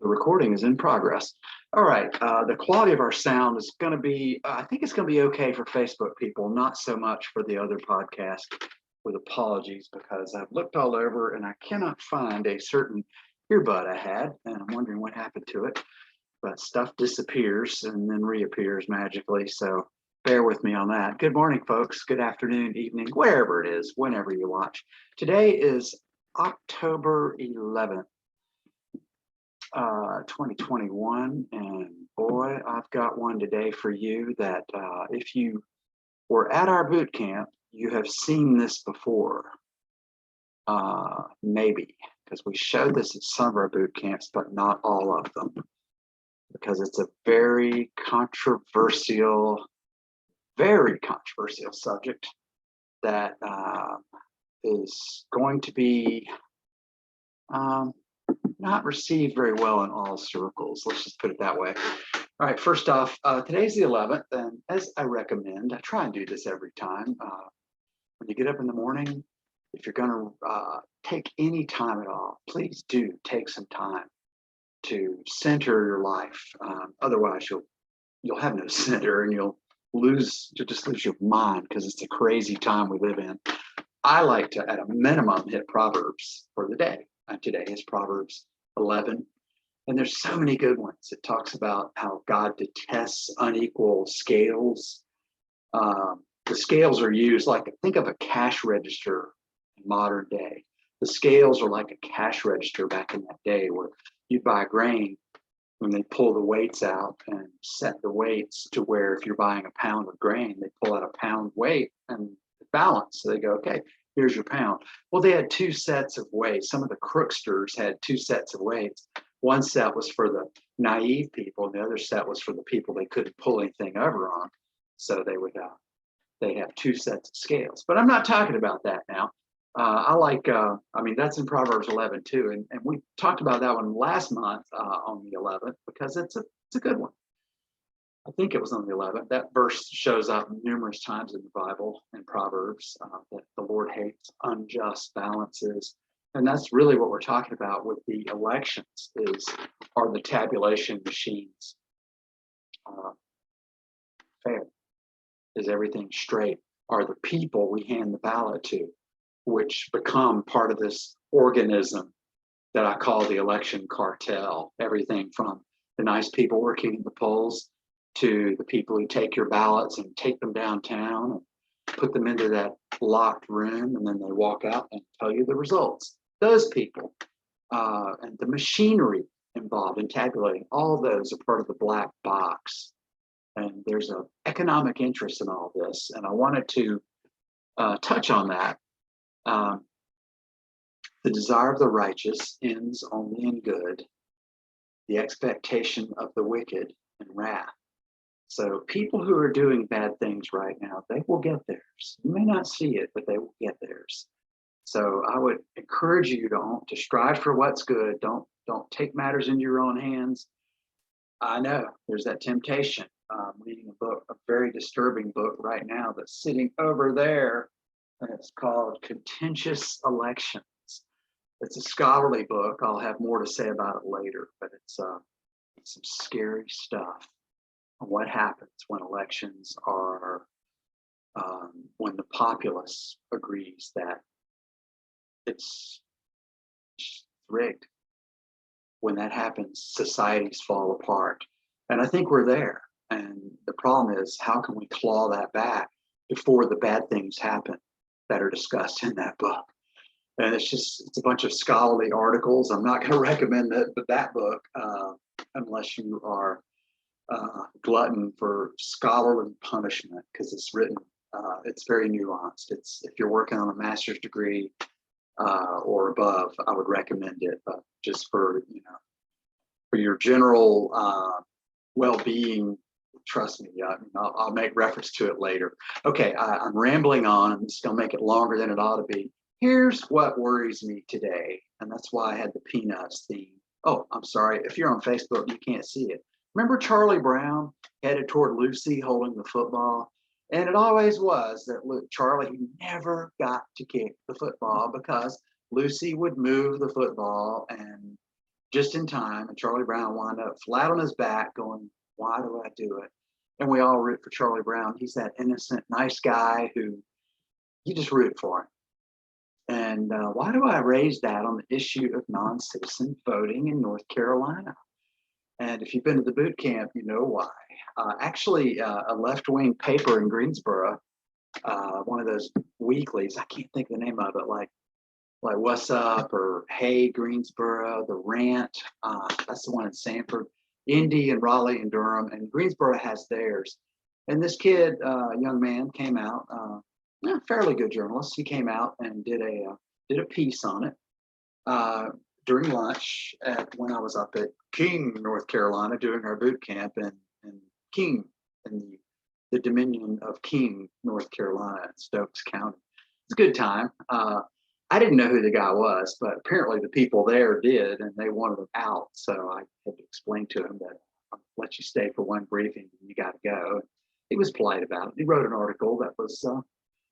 The recording is in progress. All right, the quality of our sound is going to be, I think it's going to be okay for Facebook people, not so much for the other podcast, with apologies, because I've looked all over and I cannot find a certain earbud I had, and I'm wondering what happened to it. But stuff disappears and then reappears magically, so bear with me on that. Good morning, folks. Good afternoon, evening, wherever it is, whenever you watch. Today is October 11th. 2021, and boy, I've got one today for you that if you were at our boot camp, you have seen this before. Maybe, because we showed this at some of our boot camps, but not all of them, because it's a very controversial subject that is going to be not received very well in all circles. Let's just put it that way. All right, first off, today's the 11th, and as I recommend, I try and do this every time. When you get up in the morning, if you're going to take any time at all, please do take some time to center your life. Otherwise, you'll have no center, and you'll just lose your mind, because it's a crazy time we live in. I like to, at a minimum, hit Proverbs for the day. Today is Proverbs 11, and there's so many good ones. It talks about how God detests unequal scales. The scales are used like, think of a cash register in modern day. The scales are like a cash register back in that day, where you'd buy grain, when they pull the weights out and set the weights to where if you're buying a pound of grain, they pull out a pound weight and balance. So they go, okay, here's your pound. Well, they had two sets of weights. Some of the crooksters had two sets of weights. One set was for the naive people, and the other set was for the people they couldn't pull anything over on. So they have two sets of scales. But I'm not talking about that now. That's in Proverbs 11 too, and we talked about that one last month on the 11th, because it's a good one. I think it was on the 11th. That verse shows up numerous times in the Bible and Proverbs, that the Lord hates unjust balances. And that's really what we're talking about with the elections, are the tabulation machines fair? Is everything straight? Are the people we hand the ballot to, which become part of this organism that I call the election cartel, everything from the nice people working at the polls to the people who take your ballots and take them downtown and put them into that locked room, and then they walk out and tell you the results. Those people and the machinery involved in tabulating, all those are part of the black box. And there's an economic interest in all this, and I wanted to touch on that. The desire of the righteous ends only in good, the expectation of the wicked in wrath. So people who are doing bad things right now, they will get theirs. You may not see it, but they will get theirs. So I would encourage you to strive for what's good. Don't take matters into your own hands. I know there's that temptation. I'm reading a very disturbing book right now that's sitting over there, and it's called Contentious Elections. It's a scholarly book. I'll have more to say about it later, but it's some scary stuff on what happens when elections are, when the populace agrees that it's rigged. When that happens, societies fall apart. And I think we're there. And the problem is, how can we claw that back before the bad things happen that are discussed in that book? And it's a bunch of scholarly articles. I'm not going to recommend that book unless you are glutton for scholarly punishment, because it's written, it's very nuanced. If you're working on a master's degree or above, I would recommend it. But just for your general well-being, trust me, I'll make reference to it later. Okay, I'm rambling on. I'm just going to make it longer than it ought to be. Here's what worries me today, and that's why I had the Peanuts theme. Oh, I'm sorry. If you're on Facebook, you can't see it. Remember Charlie Brown headed toward Lucy holding the football? And it always was that Charlie never got to kick the football because Lucy would move the football and just in time. And Charlie Brown wound up flat on his back going, why do I do it? And we all root for Charlie Brown. He's that innocent, nice guy who you just root for him. And why do I raise that on the issue of non-citizen voting in North Carolina? And if you've been to the boot camp, you know why. Actually, a left-wing paper in Greensboro, one of those weeklies, I can't think of the name of it, like What's Up or Hey Greensboro, The Rant, that's the one in Sanford, Indy and Raleigh and Durham, and Greensboro has theirs. And this kid, young man, came out, fairly good journalist. He came out and did a piece on it during lunch when I was up at King, North Carolina, doing our boot camp in King, in the Dominion of King, North Carolina, in Stokes County. It's a good time. I didn't know who the guy was, but apparently the people there did, and they wanted him out. So I had to explain to him that I'll let you stay for one briefing, and you got to go. He was polite about it. He wrote an article that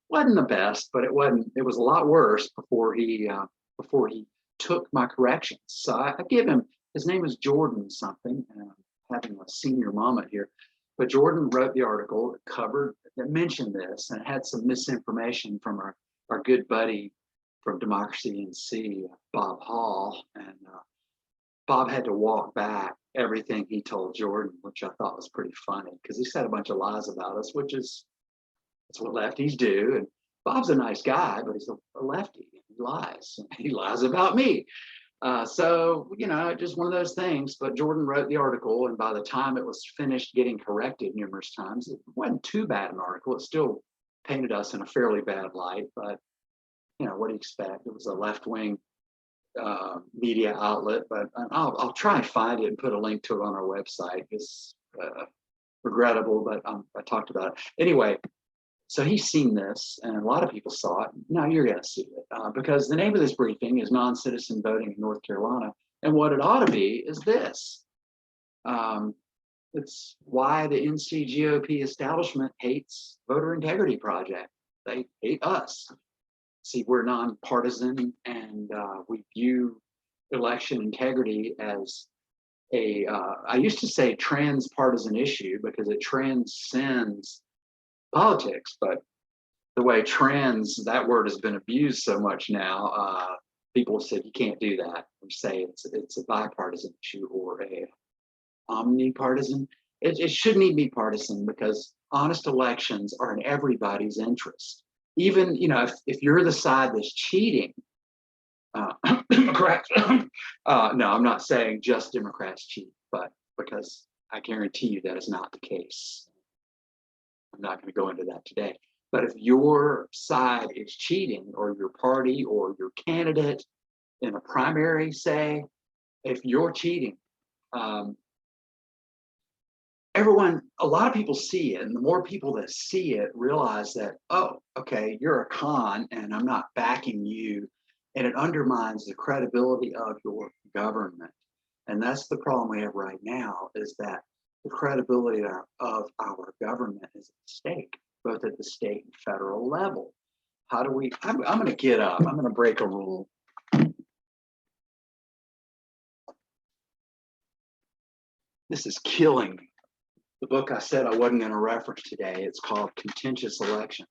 wasn't the best, but it was a lot worse before he took my corrections. So I give him, his name is Jordan something, and I'm having a senior moment here, but Jordan wrote the article that mentioned this, and it had some misinformation from our good buddy from Democracy NC, Bob Hall, and Bob had to walk back everything he told Jordan, which I thought was pretty funny, because he said a bunch of lies about us, that's what lefties do. And Bob's a nice guy, but he's a lefty. He lies. He lies about me. So, just one of those things. But Jordan wrote the article, and by the time it was finished getting corrected numerous times, it wasn't too bad an article. It still painted us in a fairly bad light, but what do you expect? It was a left-wing media outlet, but I'll try and find it and put a link to it on our website. It's regrettable, but I talked about it. Anyway, so he's seen this, and a lot of people saw it. Now you're going to see it, because the name of this briefing is Non-Citizen Voting in North Carolina, and what it ought to be is this. It's why the NC GOP establishment hates voter integrity project. They hate us. See, we're nonpartisan, and we view election integrity as I used to say transpartisan issue because it transcends politics, but the way that word has been abused so much now, people have said you can't do that, or say it's a bipartisan issue or a omnipartisan. It shouldn't even be partisan, because honest elections are in everybody's interest. Even, if you're the side that's cheating, Democrats, no, I'm not saying just Democrats cheat, but because I guarantee you that is not the case. I'm not going to go into that today. But if your side is cheating, or your party or your candidate in a primary, say, if you're cheating, a lot of people see it, and the more people that see it realize that, oh, okay, you're a con and I'm not backing you, and it undermines the credibility of your government. And that's the problem we have right now, is that the credibility of our government is at stake, both at the state and federal level. How do we, I'm going to get up, I'm going to break a rule. This is killing me. The book I said I wasn't going to reference today, it's called Contentious Elections.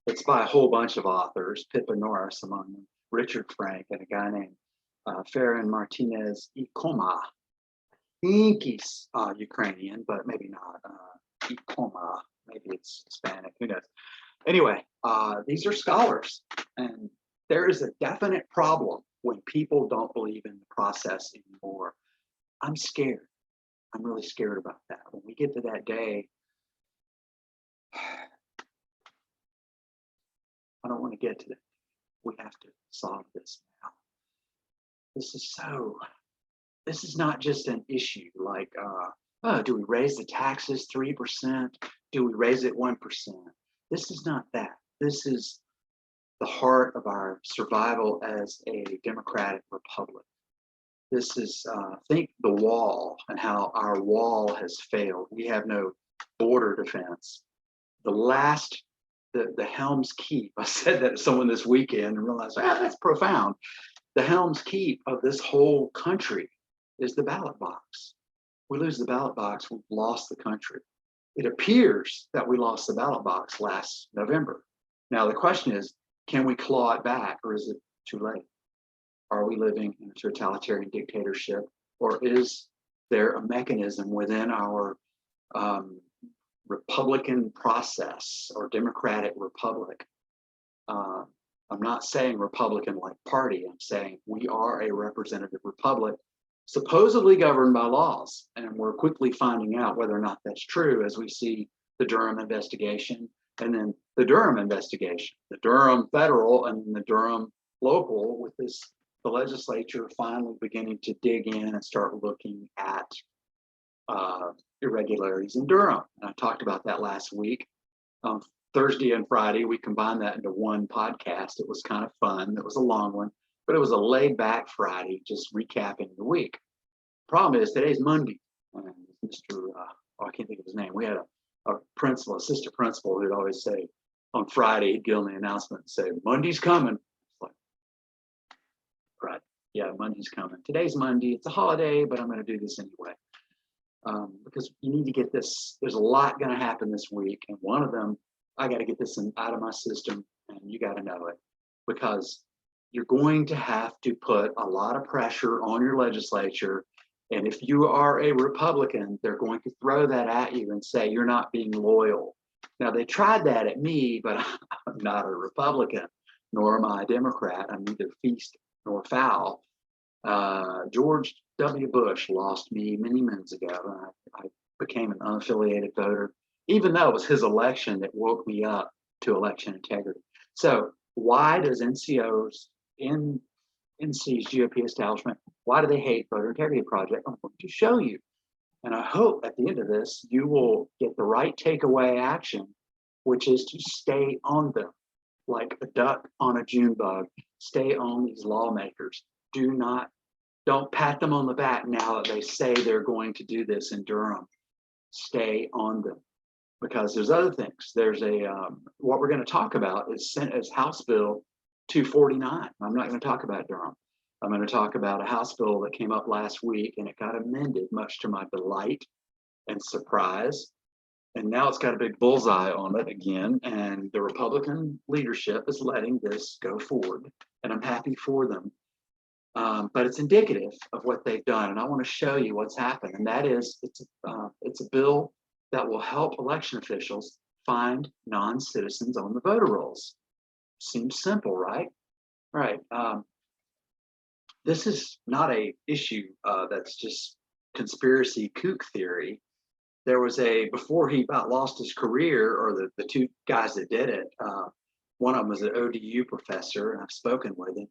It's by a whole bunch of authors, Pippa Norris among them, Richard Frank, and a guy named Farron Martinez Ikoma. I think he's Ukrainian, but maybe not. Ikoma, maybe it's Hispanic, who knows. Anyway, these are scholars, and there is a definite problem when people don't believe in the process anymore. I'm scared. I'm really scared about that. When we get to that day, I don't want to get to that. We have to solve this now. This is not just an issue like, oh, do we raise the taxes 3%? Do we raise it 1%? This is not that. This is the heart of our survival as a democratic republic. This is, think the wall and how our wall has failed. We have no border defense. The Helm's Keep, I said that to someone this weekend and realized, that's profound. The Helm's Keep of this whole country is the ballot box. We lose the ballot box, we've lost the country. It appears that we lost the ballot box last November. Now the question is, can we claw it back, or is it too late? Are we living in a totalitarian dictatorship, or is there a mechanism within our Republican process or democratic republic? I'm not saying Republican like party, I'm saying we are a representative republic supposedly governed by laws. And we're quickly finding out whether or not that's true as we see the Durham investigation and then the Durham investigation, the Durham federal and the Durham local, with this, the legislature finally beginning to dig in and start looking at irregularities in Durham. And I talked about that last week. Thursday and Friday, we combined that into one podcast. It was kind of fun. It was a long one, but it was a laid back Friday, just recapping the week. Problem is, today's Monday. And Mr. I can't think of his name. We had a principal, assistant principal, who'd always say on Friday, he'd get on the announcement and say, Monday's coming. It's like, right, yeah, Monday's coming. Today's Monday. It's a holiday, but I'm going to do this anyway. Because you need to get this. There's a lot going to happen this week. And one of them, I got to get this out of my system, and you got to know it, because you're going to have to put a lot of pressure on your legislature. And if you are a Republican, they're going to throw that at you and say you're not being loyal. Now, they tried that at me, but I'm not a Republican, nor am I a Democrat. I'm neither feast nor foul. George W. Bush lost me many moons ago. I became an unaffiliated voter, even though it was his election that woke me up to election integrity. So why does NC's GOP establishment, why do they hate Voter Integrity Project? I'm going to show you. And I hope at the end of this, you will get the right takeaway action, which is to stay on them like a duck on a June bug. Stay on these lawmakers. Don't pat them on the back now that they say they're going to do this in Durham. Stay on them, because there's other things. There's what we're going to talk about is House Bill 249. I'm not going to talk about Durham. I'm going to talk about a House bill that came up last week, and it got amended, much to my delight and surprise. And now it's got a big bullseye on it again, and the Republican leadership is letting this go forward, and I'm happy for them. But it's indicative of what they've done, and I want to show you what's happened. And that is, it's a bill that will help election officials find non-citizens on the voter rolls. Seems simple, right? Right. This is not a issue that's just conspiracy kook theory. There was before he about lost his career, or the two guys that did it, one of them was an ODU professor, and I've spoken with him,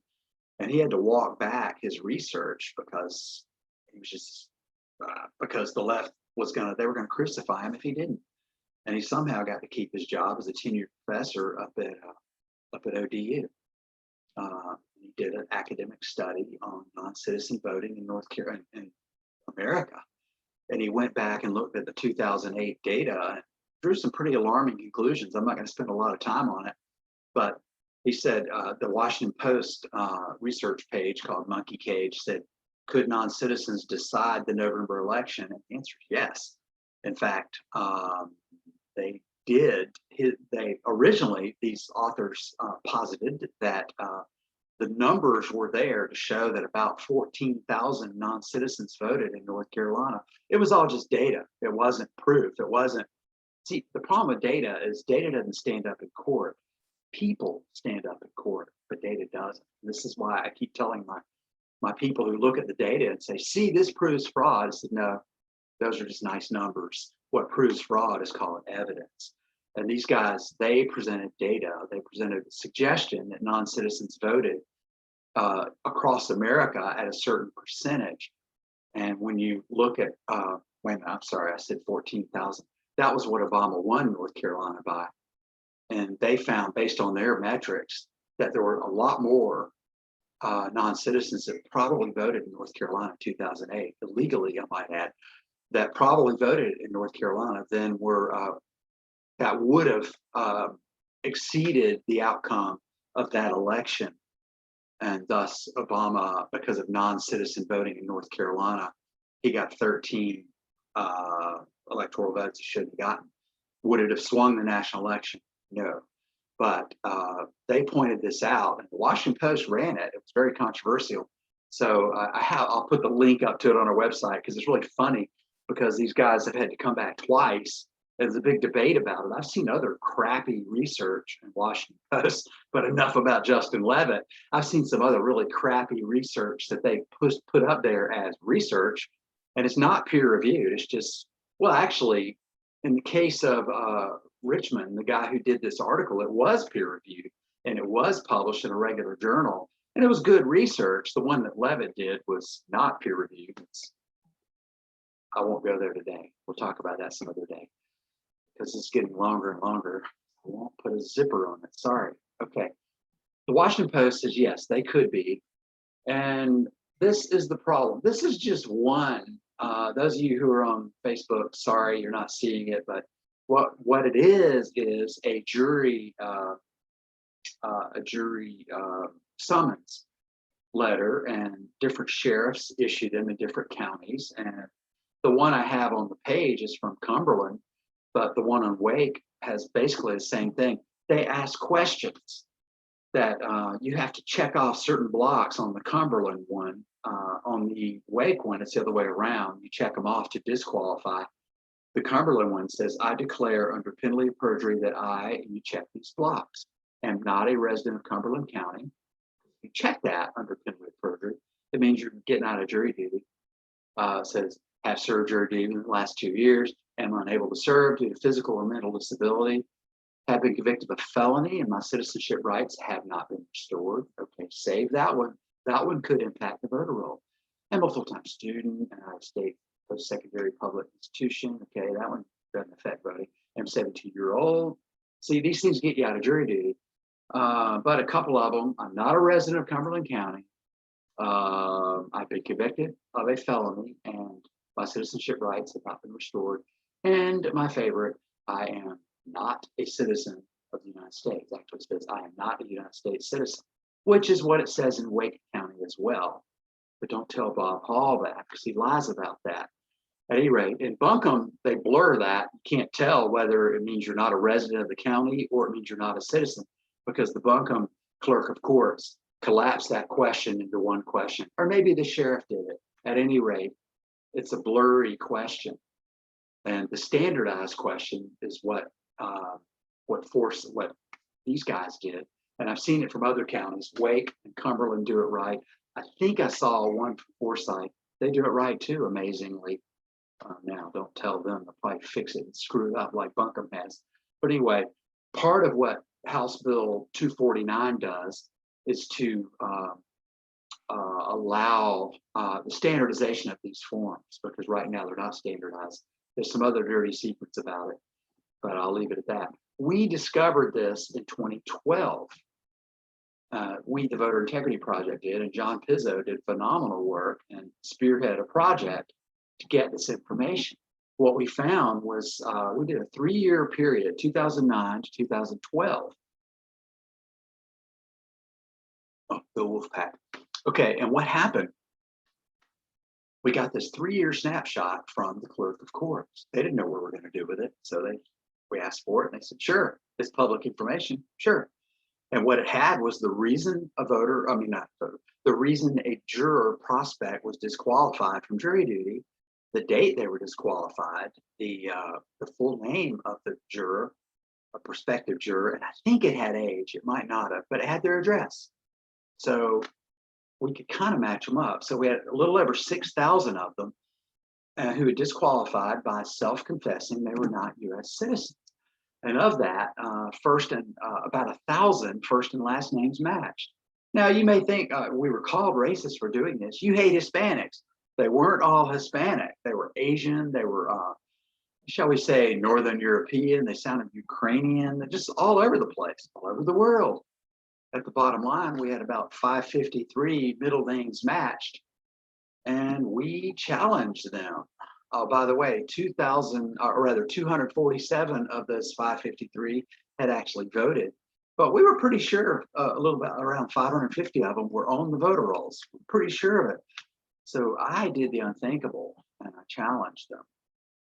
and he had to walk back his research because he was just, because the left they were gonna crucify him if he didn't. And he somehow got to keep his job as a tenured professor up at ODU. He did an academic study on non-citizen voting in North Carolina, in America. And he went back and looked at the 2008 data and drew some pretty alarming conclusions. I'm not going to spend a lot of time on it, but he said the Washington Post research page called Monkey Cage said, could non-citizens decide the November election? And the answer is yes. In fact, they did. Originally, these authors posited that the numbers were there to show that about 14,000 non-citizens voted in North Carolina. It was all just data. It wasn't proof. It wasn't. See, the problem with data is data doesn't stand up in court. People stand up in court, but data doesn't. This is why I keep telling my people who look at the data and say, see, this proves fraud. I said, no, those are just nice numbers. What proves fraud is called evidence. And these guys, they presented data. They presented a suggestion that non-citizens voted across America at a certain percentage. And when you look at, wait a minute, I'm sorry, I said 14,000. That was what Obama won North Carolina by. And they found, based on their metrics, that there were a lot more non-citizens that probably voted in North Carolina in 2008, illegally, I might add, that probably voted in North Carolina than were that would have exceeded the outcome of that election And thus Obama, because of non-citizen voting in North Carolina, he got 13 electoral votes he shouldn't have gotten. Would it have swung the national election? No. But they pointed this out, and the Washington Post ran it. It was very controversial. So I'll put the link up to it on our website because it's really funny because these guys have had to come back twice. There's a big debate about it. I've seen other crappy research in Washington Post, but enough about Justin Levitt. I've seen some other really crappy research that they put up there as research, and it's not peer reviewed. It's just, well, actually, in the case of Richmond, the guy who did this article, it was peer reviewed and it was published in a regular journal, and it was good research. The one that Levitt did was not peer reviewed. I won't go there today. We'll talk about that some other day because it's getting longer and longer. I won't put a zipper on it. Sorry. Okay. The Washington Post says, yes, they could be. And this is the problem. This is just one. Those of you who are on Facebook, sorry, you're not seeing it, but what it is a jury summons letter, and different sheriffs issued them in different counties. And the one I have on the page is from Cumberland, but the one on Wake has basically the same thing. They ask questions that you have to check off certain blocks on the Cumberland one. On the Wake one, it's the other way around. You check them off to disqualify. The Cumberland one says, I declare under penalty of perjury that I, and you check these blocks, am not a resident of Cumberland County. You check that under penalty of perjury. It means you're getting out of jury duty. It says, have served jury duty in the last 2 years, am unable to serve due to physical or mental disability, have been convicted of a felony, and my citizenship rights have not been restored. Okay, save that one. That one could impact the voter roll. I'm a full-time student, and I state post-secondary public institution. Okay, that one doesn't affect voting. I'm 17-year-old. See, these things get you out of jury duty. But a couple of them, I'm not a resident of Cumberland County. I've been convicted of a felony, and my citizenship rights have not been restored. And my favorite, I am not a citizen of the United States. Actually, it says I am not a United States citizen, which is what it says in Wake County as well. But don't tell Bob Hall that because he lies about that. At any rate, in Buncombe, they blur that. You can't tell whether it means you're not a resident of the county or it means you're not a citizen, because the Buncombe clerk of courts collapsed that question into one question. Or maybe the sheriff did it. At any rate, it's a blurry question. And the standardized question is what these guys did. And I've seen it from other counties. Wake and Cumberland do it right. I think I saw one from Forsyth. They do it right too, amazingly. Now, don't tell them. They'll probably fix it and screw it up like Buncombe has. But anyway, part of what House Bill 249 does is to allow the standardization of these forms, because right now they're not standardized. There's some other dirty secrets about it, but I'll leave it at that. We discovered this in 2012. We, the Voter Integrity Project, did, and John Pizzo did phenomenal work and spearheaded a project to get this information. What we found was we did a 3-year period, 2009 to 2012. Oh, the Wolfpack. Okay, and what happened? We got this 3-year snapshot from the clerk of courts. They didn't know what we were going to do with it, so we asked for it, and they said, sure, it's public information, sure. And what it had was the reason the reason a juror prospect was disqualified from jury duty, the date they were disqualified, the full name of the juror, a prospective juror, and I think it had age. It might not have, but it had their address. So we could kind of match them up. So we had a little over 6,000 of them who had disqualified by self-confessing they were not U.S. citizens. And of that, about 1,000 first and last names matched. Now, you may think we were called racist for doing this. You hate Hispanics. They weren't all Hispanic. They were Asian. They were, shall we say, Northern European. They sounded Ukrainian. They're just all over the place, all over the world. At the bottom line, we had about 553 middle names matched, and we challenged them. By the way, 247 of those 553 had actually voted. But we were pretty sure a little bit around 550 of them were on the voter rolls. We're pretty sure of it. So I did the unthinkable and I challenged them.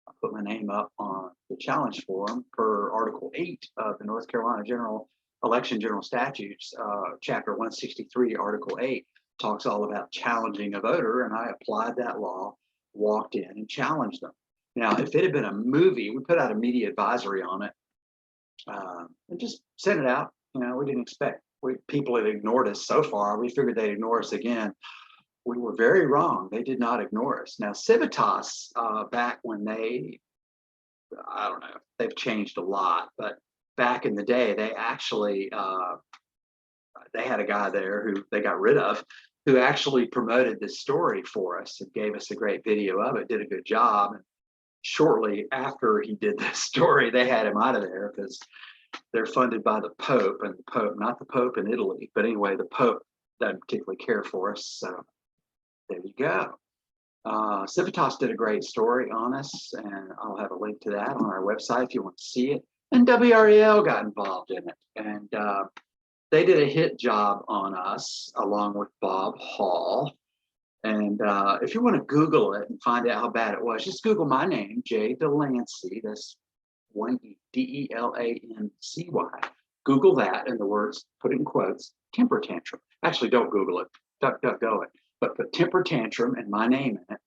I put my name up on the challenge forum per Article 8 of the North Carolina General Statutes, Chapter 163, Article 8 talks all about challenging a voter, and I applied that law, walked in and challenged them. Now, if it had been a movie, we put out a media advisory on it and just sent it out. You know, we didn't expect people had ignored us so far. We figured they'd ignore us again. We were very wrong. They did not ignore us. Now, Civitas, back when I don't know, they've changed a lot, but back in the day, they actually, they had a guy there who they got rid of, who actually promoted this story for us and gave us a great video of it, did a good job. And shortly after he did this story, they had him out of there because they're funded by the Pope, and the Pope, not the Pope in Italy, but anyway, the Pope doesn't particularly care for us. So there you go. Civitas did a great story on us, and I'll have a link to that on our website if you want to see it. And WREL got involved in it, and they did a hit job on us along with Bob Hall. And if you want to Google it and find out how bad it was, just Google my name, Jay Delancey. That's one E, Delancy. Google that and the words, put it in quotes, temper tantrum. Actually, don't Google it, DuckDuckGo it, but put temper tantrum and my name in it,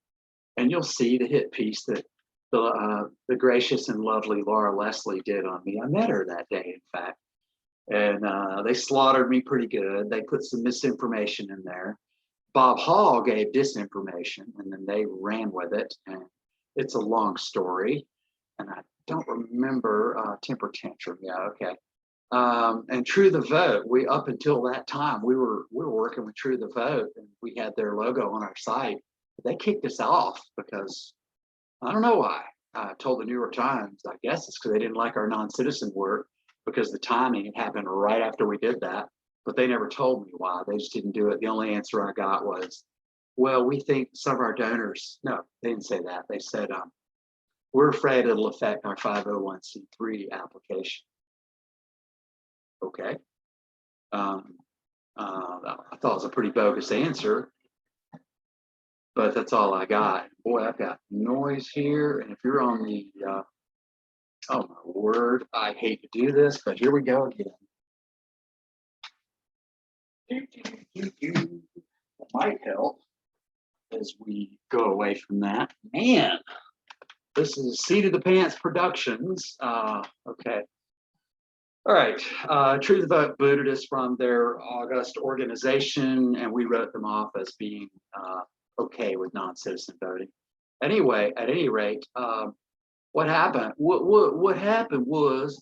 and you'll see the hit piece that the gracious and lovely Laura Leslie did on me. I met her that day, in fact, and they slaughtered me pretty good. They put some misinformation in there. Bob Hall gave disinformation, and then they ran with it, and it's a long story, and I don't remember temper tantrum. Yeah, okay. And True the Vote. We up until that time we were working with True the Vote, and we had their logo on our site. But they kicked us off because I don't know why. I told the New York Times, I guess it's because they didn't like our non-citizen work because the timing happened right after we did that. But they never told me why. They just didn't do it. The only answer I got was, well, we think some of our donors, no, they didn't say that. They said, we're afraid it'll affect our 501c3 application. Okay. I thought it was a pretty bogus answer, but that's all I got. Boy, I've got noise here. And if you're on the, oh my word, I hate to do this, but here we go again. It might help as we go away from that. Man, this is Seat of the Pants Productions. Okay. All right. True the Vote booted us from their august organization, and we wrote them off as being okay with non-citizen voting. Anyway, at any rate, what happened? What happened was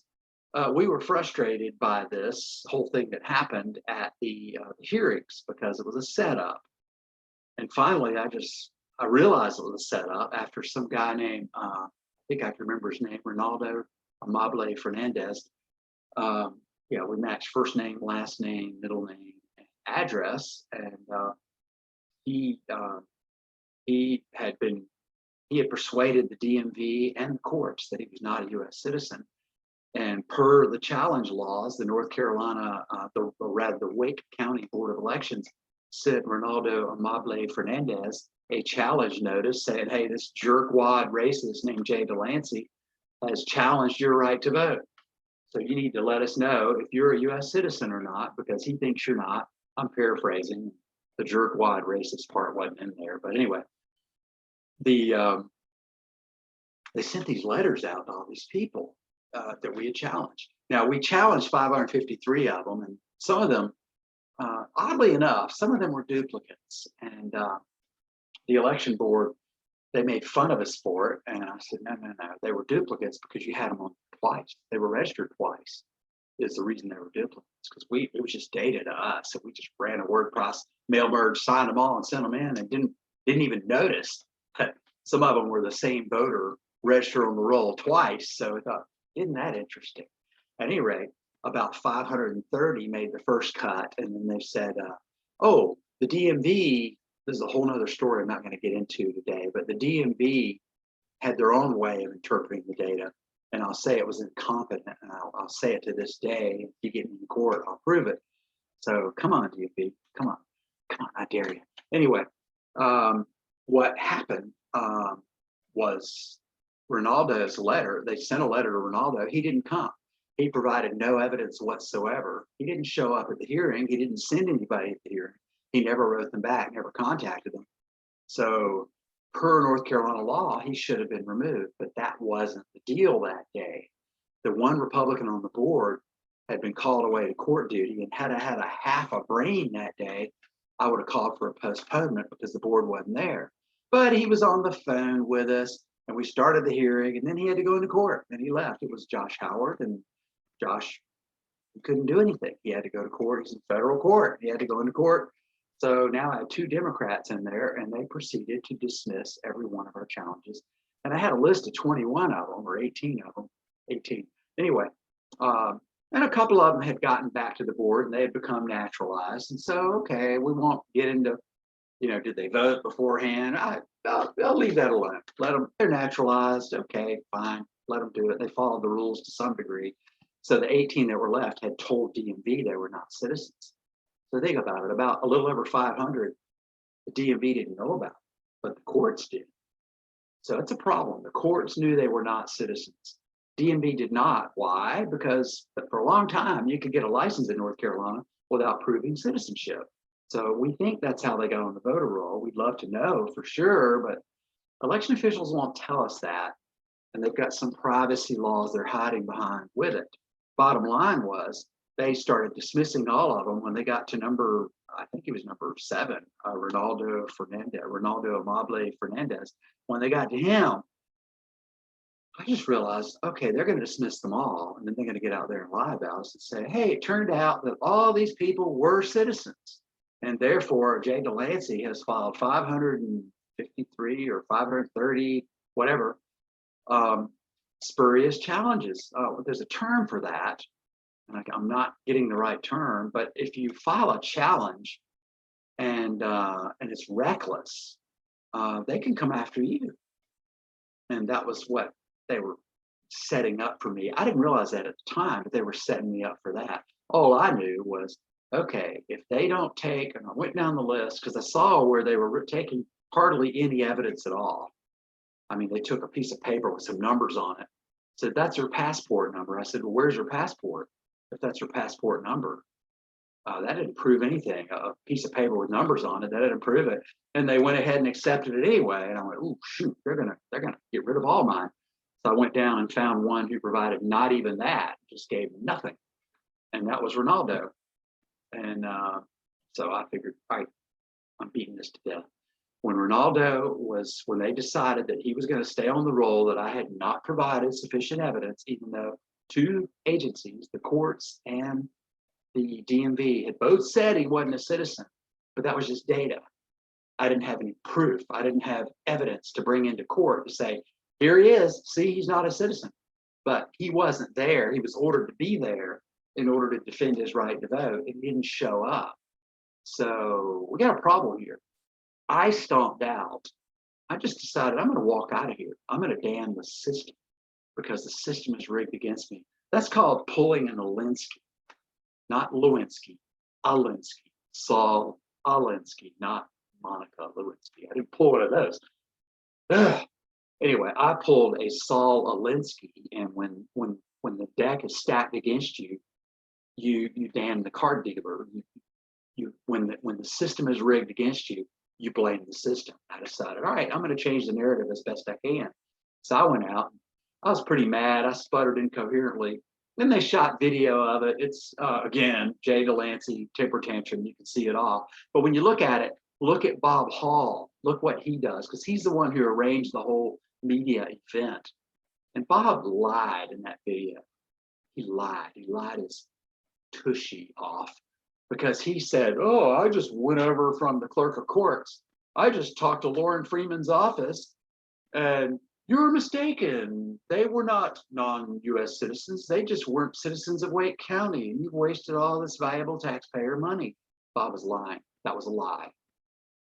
we were frustrated by this whole thing that happened at the hearings because it was a setup. And finally, I realized it was a setup after some guy named, I think I can remember his name, Ronaldo Amable Fernandez. Yeah, we matched first name, last name, middle name, and address. And he had persuaded the DMV and the courts that he was not a U.S. citizen. And per the challenge laws, the North Carolina, the Wake County Board of Elections sent Ronaldo Amable Fernandez a challenge notice saying, hey, this jerkwad racist named Jay Delancey has challenged your right to vote. So you need to let us know if you're a U.S. citizen or not, because he thinks you're not. I'm paraphrasing. The jerkwad racist part wasn't in there. But anyway, they sent these letters out to all these people that we had challenged. Now, we challenged 553 of them, and some of them, oddly enough, some of them were duplicates. And the election board, they made fun of us for it. And I said, no, they were duplicates because you had them on twice. They were registered twice is the reason they were duplicates, because it was just data to us. So we just ran a word process, mail merge, signed them all and sent them in, and didn't even notice that some of them were the same voter registered on the roll twice. So I thought, isn't that interesting? At any rate, about 530 made the first cut, and then they said, oh, the DMV, this is a whole nother story I'm not going to get into today, but the DMV had their own way of interpreting the data. And I'll say it was incompetent, and I'll say it to this day. If you get me in court, I'll prove it. So come on, DMV, come on, I dare you. Anyway, what happened was Ronaldo's letter. They sent a letter to Ronaldo. He didn't come. He provided no evidence whatsoever. He didn't show up at the hearing. He didn't send anybody at the hearing. He never wrote them back, never contacted them. So per North Carolina law, he should have been removed, but that wasn't the deal that day. The one Republican on the board had been called away to court duty, and had I had a half a brain that day, I would have called for a postponement because the board wasn't there. But he was on the phone with us, and we started the hearing, and then he had to go into court, and he left. It was Josh Howard, and Josh couldn't do anything. He had to go to court. He's in federal court. He had to go into court. So now I had 2 Democrats in there, and they proceeded to dismiss every one of our challenges. And I had a list of 21 of them, or 18 of them, 18. Anyway, and a couple of them had gotten back to the board, and they had become naturalized. And so, okay, we won't get into, did they vote beforehand? I'll leave that alone. Let them, they're naturalized. Okay, fine, let them do it. They followed the rules to some degree. So the 18 that were left had told DMV they were not citizens. So think about it, about a little over 500, the DMV didn't know about, but the courts did. So it's a problem. The courts knew they were not citizens. DMV did not. Why? Because for a long time, you could get a license in North Carolina without proving citizenship. So we think that's how they got on the voter roll. We'd love to know for sure, but election officials won't tell us that. And they've got some privacy laws they're hiding behind with it. Bottom line was, they started dismissing all of them when they got to number, I think it was number 7, Ronaldo Amable Fernandez. When they got to him, I just realized, okay, they're going to dismiss them all, and then they're going to get out there and lie about us and say, hey, it turned out that all these people were citizens, and therefore Jay Delancey has filed 553 or 530, whatever, spurious challenges. There's a term for that. And I'm not getting the right term, but if you file a challenge and it's reckless, they can come after you. And that was what they were setting up for me. I didn't realize that at the time, but they were setting me up for that. All I knew was, okay, if they don't take, and I went down the list because I saw where they were taking hardly any evidence at all. I mean, they took a piece of paper with some numbers on it. Said, that's her passport number. I said, well, where's her passport? If that's her passport number, that didn't prove anything. A piece of paper with numbers on it, that didn't prove it. And they went ahead and accepted it anyway. And I went, oh shoot, they're gonna get rid of all mine. So I went down and found one who provided not even that, just gave nothing, and that was Ronaldo. And so I figured, all right, I'm beating this to death. When they decided that he was going to stay on the roll, that I had not provided sufficient evidence, even though 2 agencies, the courts and the DMV, had both said he wasn't a citizen, but that was just data. I didn't have any proof. I didn't have evidence to bring into court to say, here he is, see, he's not a citizen. But he wasn't there. He was ordered to be there in order to defend his right to vote. He didn't show up. So we got a problem here. I stomped out. I just decided I'm going to walk out of here. I'm going to damn the system, because the system is rigged against me. That's called pulling an Alinsky, not Lewinsky, Alinsky, Saul Alinsky, not Monica Lewinsky. I didn't pull one of those. Ugh. Anyway, I pulled a Saul Alinsky, and when the deck is stacked against you, you damn the card dealer. When the system is rigged against you, you blame the system. I decided, all right, I'm going to change the narrative as best I can. So I went out. I was pretty mad. I sputtered incoherently. Then they shot video of it. It's, again, Jay Delancey, temper tantrum. You can see it all. But when you look at it, look at Bob Hall. Look what he does, because he's the one who arranged the whole media event. And Bob lied in that video. He lied. He lied his tushy off, because he said, oh, I just went over from the clerk of courts. I just talked to Lauren Freeman's office, and you're mistaken. They were not non-U.S. citizens. They just weren't citizens of Wake County, and you've wasted all this valuable taxpayer money. Bob was lying. That was a lie,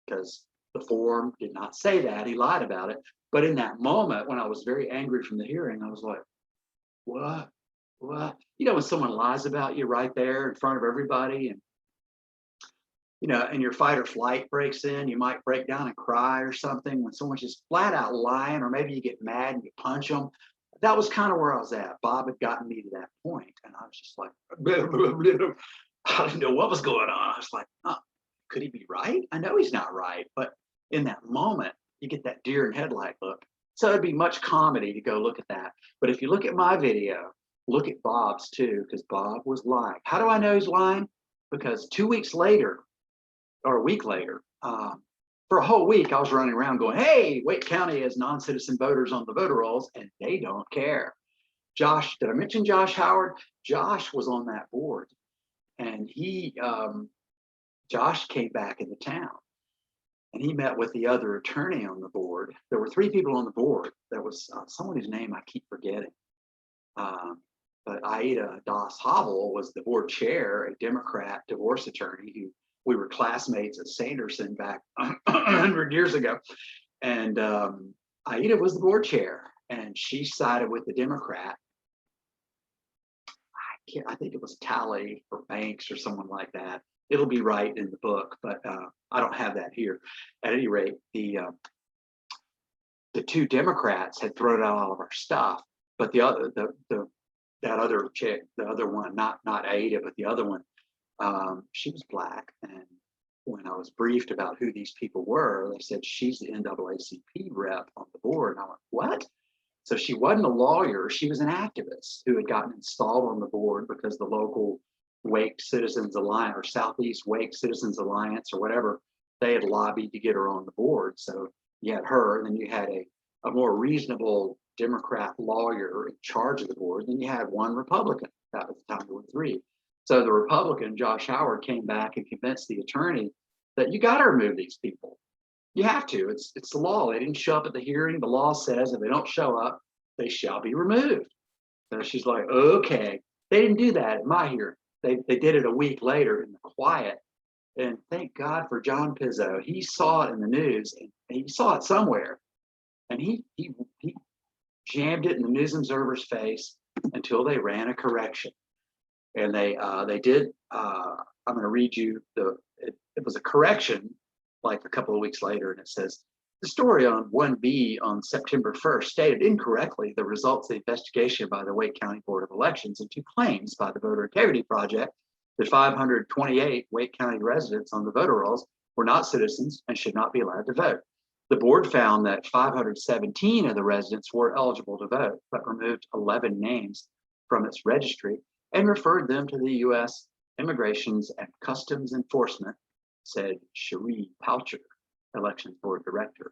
because the form did not say that. He lied about it. But in that moment, when I was very angry from the hearing, I was like, what? What? You know, when someone lies about you right there in front of everybody, and and your fight or flight breaks in, you might break down and cry or something when someone's just flat out lying, or maybe you get mad and you punch them. That was kind of where I was at. Bob had gotten me to that point, and I was just like, I didn't know what was going on. I was like, oh, could he be right? I know he's not right, but in that moment, you get that deer in headlight look. So it'd be much comedy to go look at that. But if you look at my video, look at Bob's too, because Bob was lying. How do I know he's lying? Because 2 weeks later, or a week later, for a whole week, I was running around going, hey, Wake County has non-citizen voters on the voter rolls, and they don't care. Josh, did I mention Josh Howard? Josh was on that board, and Josh came back into town, and he met with the other attorney on the board. There were 3 people on the board. There was someone whose name I keep forgetting. But Aida Das Havel was the board chair, a Democrat divorce attorney who we were classmates at Sanderson back 100 years ago. And Aida was the board chair, and she sided with the Democrat. I think it was Talley or Banks or someone like that. It'll be right in the book, but I don't have that here. At any rate, the 2 Democrats had thrown out all of our stuff, but that other chick, the other one, not Aida, but the other one, she was Black. And when I was briefed about who these people were, they said she's the NAACP rep on the board. And I went, what? So she wasn't a lawyer. She was an activist who had gotten installed on the board because the local Wake Citizens Alliance, or Southeast Wake Citizens Alliance, or whatever, they had lobbied to get her on the board. So you had her, and then you had a more reasonable Democrat lawyer in charge of the board. Then you had one Republican. That was the time there were 3. So the Republican, Josh Howard, came back and convinced the attorney that you got to remove these people. You have to. It's the law. They didn't show up at the hearing. The law says if they don't show up, they shall be removed. So she's like, okay. They didn't do that at my hearing. They did it a week later in the quiet. And thank God for John Pizzo. He saw it in the news, and he saw it somewhere. And he jammed it in the News Observer's face until they ran a correction. And they did. I'm going to read you it was a correction like a couple of weeks later, and it says the story on 1B on September 1st stated incorrectly the results of the investigation by the Wake County Board of Elections into claims by the Voter Integrity Project that 528 Wake County residents on the voter rolls were not citizens and should not be allowed to vote. The board found that 517 of the residents were eligible to vote, but removed 11 names from its registry and referred them to the U.S. Immigrations and Customs Enforcement, said Cherie Poucher, Elections Board Director.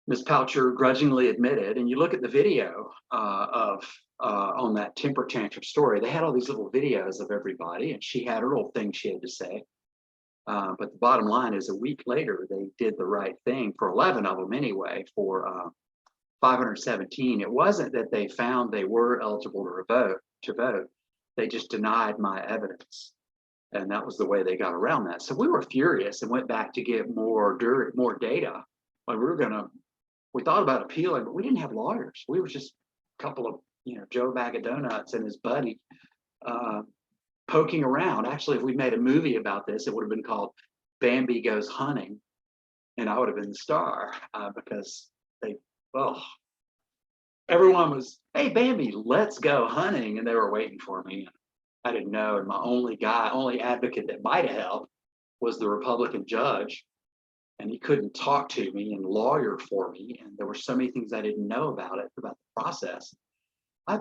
Ms. Poucher grudgingly admitted, and you look at the video on that temper tantrum story, they had all these little videos of everybody, and she had her little thing she had to say. But the bottom line is a week later, they did the right thing for 11 of them anyway, for 517. It wasn't that they found they were eligible to vote. They just denied my evidence. And that was the way they got around that. So we were furious and went back to get more data. Like we thought about appealing, but we didn't have lawyers. We were just a couple of, Joe Bag of Donuts and his buddy poking around. Actually, if we made a movie about this, it would have been called Bambi Goes Hunting. And I would have been the star because everyone was, hey, Bambi, let's go hunting. And they were waiting for me. I didn't know. And my only advocate that might have helped was the Republican judge. And he couldn't talk to me and lawyer for me. And there were so many things I didn't know about the process. I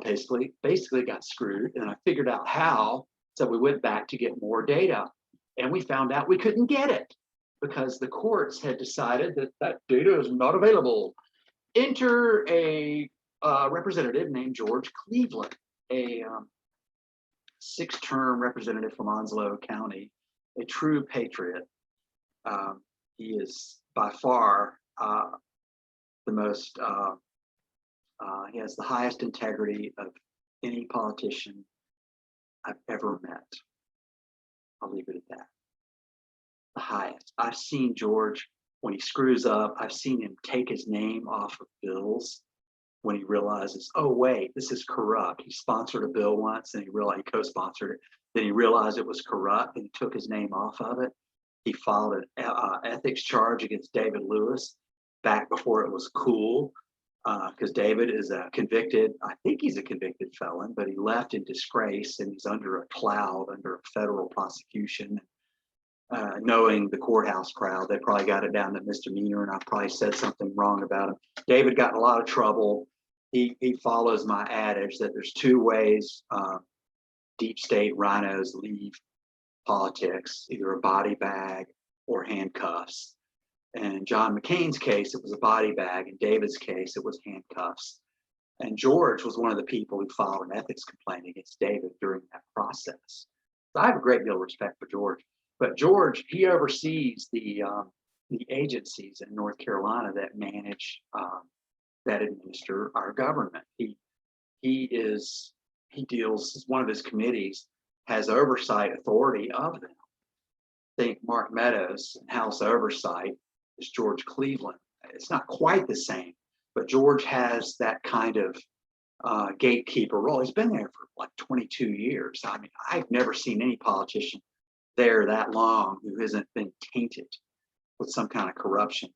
basically got screwed, and I figured out how. So we went back to get more data, and we found out we couldn't get it because the courts had decided that data is not available. Enter a representative named George Cleveland, a 6-term representative from Onslow County, a true patriot. He is by far the most, he has the highest integrity of any politician I've ever met. I'll leave it at that. The highest. I've seen George, when he screws up, I've seen him take his name off of bills when he realizes, oh wait, this is corrupt. He sponsored a bill once, and he co-sponsored it. Then he realized it was corrupt, and he took his name off of it. He filed an ethics charge against David Lewis back before it was cool, because David is a convicted, I think he's a convicted felon, but he left in disgrace, and he's under a cloud, under a federal prosecution. Knowing the courthouse crowd, they probably got it down to misdemeanor, and I probably said something wrong about him. David got in a lot of trouble. He follows my adage that there's two ways deep state rhinos leave politics, either a body bag or handcuffs. In John McCain's case, it was a body bag. In David's case, it was handcuffs. And George was one of the people who filed an ethics complaint against David during that process. So I have a great deal of respect for George. But George, he oversees the agencies in North Carolina that manage, that administer our government. He deals, one of his committees has oversight authority of them. I think Mark Meadows, House Oversight, is George Cleveland. It's not quite the same, but George has that kind of gatekeeper role. He's been there for like 22 years. I mean, I've never seen any politician there that long who hasn't been tainted with some kind of corruption.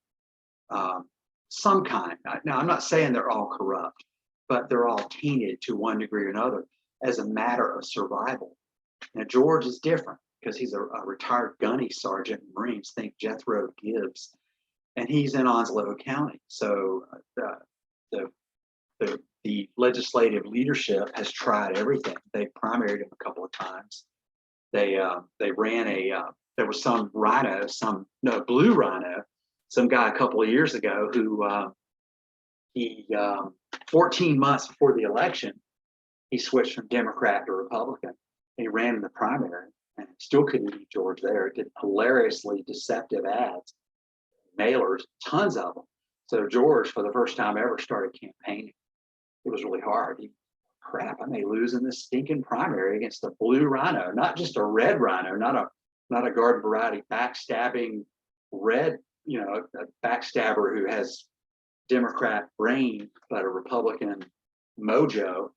Some kind. Now, I'm not saying they're all corrupt, but they're all tainted to one degree or another as a matter of survival. Now, George is different because he's a retired gunny sergeant in Marines, think Jethro Gibbs, and he's in Onslow County. So the legislative leadership has tried everything. They primaried him a couple of times. They ran there was some rhino, blue rhino, some guy a couple of years ago who 14 months before the election, he switched from Democrat to Republican. He ran in the primary and still couldn't beat George there. It did hilariously deceptive ads, mailers, tons of them. So George, for the first time ever, started campaigning. It was really hard. Crap, I may lose in this stinking primary against a blue rhino, not just a red rhino, not a garden variety backstabbing red, a backstabber who has Democrat brain, but a Republican mojo.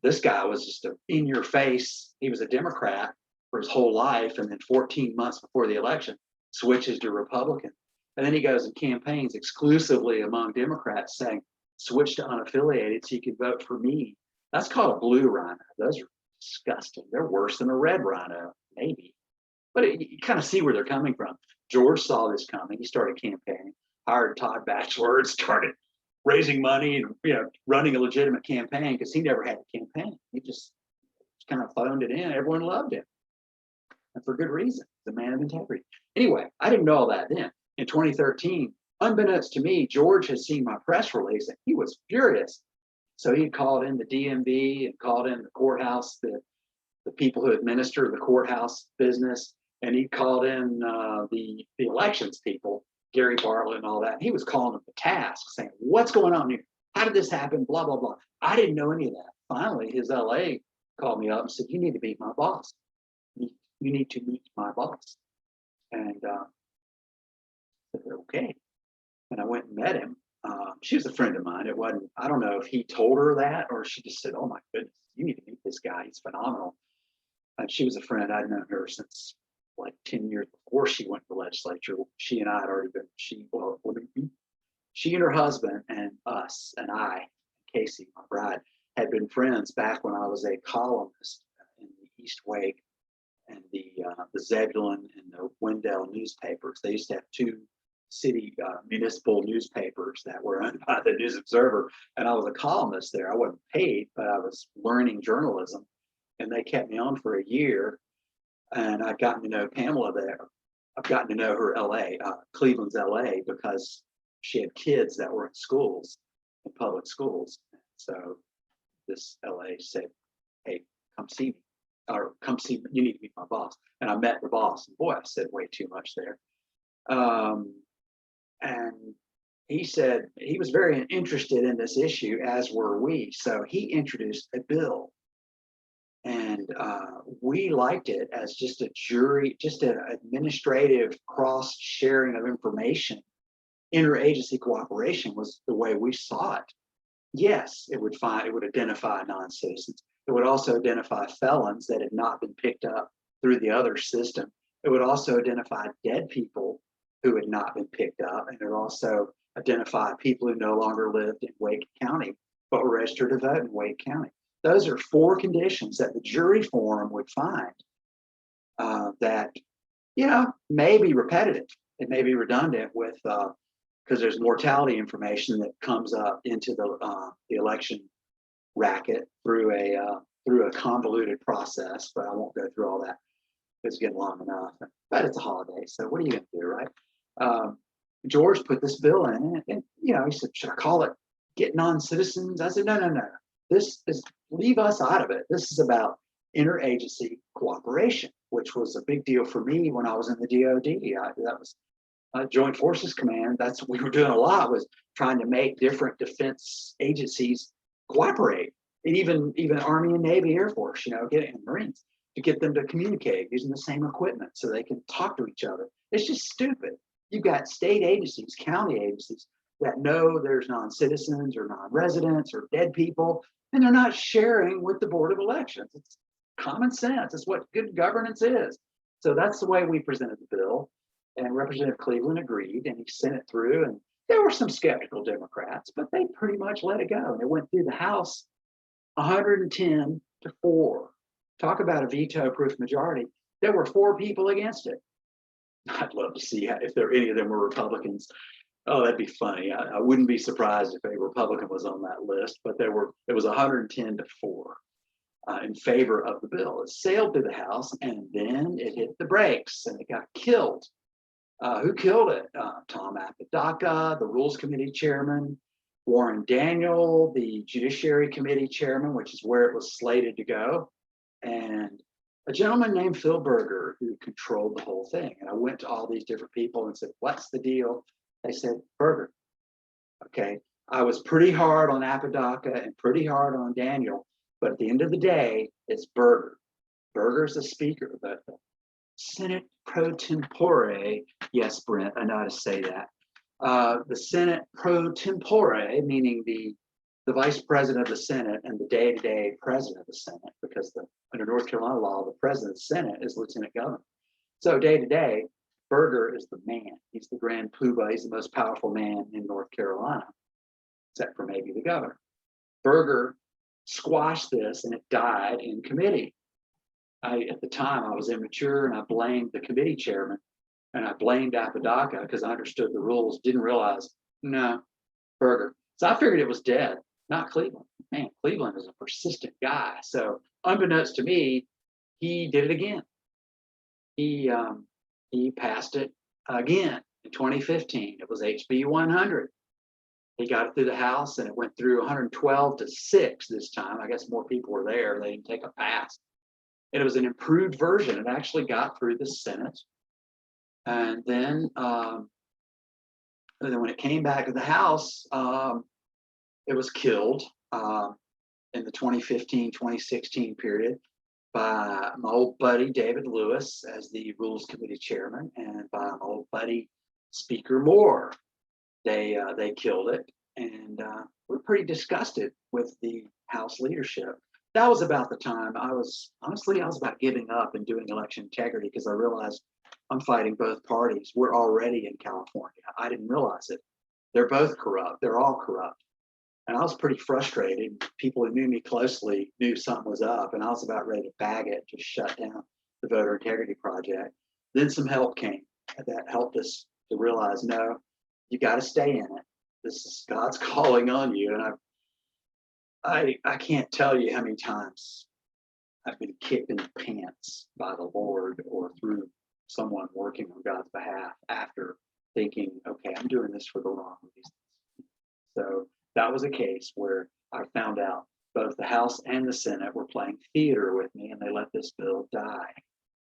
This guy was just in your face. He was a Democrat for his whole life, and then 14 months before the election, switches to Republican. And then he goes and campaigns exclusively among Democrats saying, switch to unaffiliated so you can vote for me. That's called a blue rhino. Those are disgusting. They're worse than a red rhino, maybe. But you kind of see where they're coming from. George saw this coming. He started campaigning, hired Todd Batchelor, started raising money and running a legitimate campaign because he never had a campaign. He just kind of phoned it in. Everyone loved him. And for good reason. The man of integrity. Anyway, I didn't know all that then. In 2013, unbeknownst to me, George had seen my press release and he was furious. So he called in the DMV and called in the courthouse, the people who administer the courthouse business, and he called in the elections people, Gary Bartlett and all that. And he was calling them to task, saying, what's going on here? How did this happen? Blah, blah, blah. I didn't know any of that. Finally, his LA called me up and said, you need to meet my boss. You need to meet my boss. And I said, okay. And I went and met him. She was a friend of mine. I don't know if he told her that or she just said, oh my goodness, you need to meet this guy. He's phenomenal. And she was a friend. I'd known her since like 10 years before she went to the legislature. She and I had already been, she and her husband and us and I, Casey, my bride, had been friends back when I was a columnist in the East Wake and the Zebulon and the Wendell newspapers. They used to have two city municipal newspapers that were owned by the News Observer, and I was a columnist there. I wasn't paid, but I was learning journalism, and they kept me on for a year, and I've gotten to know Pamela there. I've gotten to know her Cleveland's LA, because she had kids that were in schools, in public schools. So this LA said, hey, come see me, or come see me. You need to meet my boss. And I met the boss, and boy, I said way too much there. And he said he was very interested in this issue, as were we. So he introduced a bill, and we liked it as just a jury, just an administrative cross sharing of information. Interagency cooperation was the way we saw it. Yes, it would identify non-citizens. It would also identify felons that had not been picked up through the other system. It would also identify dead people who had not been picked up, and it would also identify people who no longer lived in Wake County but were registered to vote in Wake County. Those are 4 conditions that the jury forum would find that, may be repetitive. It may be redundant with because there's mortality information that comes up into the election racket through a convoluted process. But I won't go through all that. It's getting long enough. But it's a holiday, so what are you going to do, right? George put this bill in, and he said, "Should I call it Get Non-Citizens?" I said, "No. This is leave us out of it. This is about interagency cooperation, which was a big deal for me when I was in the DoD. That was Joint Forces Command. That's what we were doing a lot, was trying to make different defense agencies cooperate, and even Army and Navy, Air Force, getting Marines, to get them to communicate using the same equipment so they can talk to each other. It's just stupid. You've got state agencies, county agencies that know there's non-citizens or non-residents or dead people, and they're not sharing with the Board of Elections. It's common sense. It's what good governance is. So that's the way we presented the bill. And Representative Cleveland agreed, and he sent it through. And there were some skeptical Democrats, but they pretty much let it go. And it went through the House 110 to 4. Talk about a veto-proof majority. There were 4 people against it. I'd love to see if any of them were Republicans. Oh, that'd be funny. I wouldn't be surprised if a Republican was on that list, but it was 110 to 4 in favor of the bill. It sailed through the House, and then it hit the brakes, and it got killed. Who killed it? Tom Apodaca, the Rules Committee chairman, Warren Daniel, the Judiciary Committee chairman, which is where it was slated to go, and a gentleman named Phil Berger, who controlled the whole thing. And I went to all these different people and said, "What's the deal?" They said, "Berger." Okay. I was pretty hard on Apodaca and pretty hard on Daniel, but at the end of the day, it's Berger. Berger's the speaker, the Senate pro tempore. Yes, Brent, I know how to say that. The Senate pro tempore, meaning the vice president of the Senate and the day-to-day president of the Senate, because under North Carolina law, the president of the Senate is lieutenant governor. So day-to-day, Berger is the man. He's the grand poobah. He's the most powerful man in North Carolina, except for maybe the governor. Berger squashed this, and it died in committee. At the time, I was immature, and I blamed the committee chairman, and I blamed Apodaca because I understood the rules, didn't realize, no, Berger. So I figured it was dead, not Cleveland. Man, Cleveland is a persistent guy. So unbeknownst to me, he did it again. He passed it again in 2015. It was HB 100. He got it through the House, and it went through 112 to 6 this time. I guess more people were there. They didn't take a pass. And it was an improved version. It actually got through the Senate. And then when it came back to the House, it was killed in the 2015-2016 period by my old buddy David Lewis as the Rules Committee chairman, and by my old buddy Speaker Moore. They killed it, and we're pretty disgusted with the House leadership. That was about the time I was about giving up and doing election integrity, because I realized I'm fighting both parties. We're already in California. I didn't realize it. They're both corrupt. They're all corrupt. And I was pretty frustrated. People who knew me closely knew something was up, and I was about ready to bag it, to shut down the Voter Integrity Project. Then some help came that helped us to realize, no, you got to stay in it. This is God's calling on you. And I can't tell you how many times I've been kicked in the pants by the Lord or through someone working on God's behalf after thinking, okay, I'm doing this for the wrong reasons. So that was a case where I found out both the House and the Senate were playing theater with me, and they let this bill die.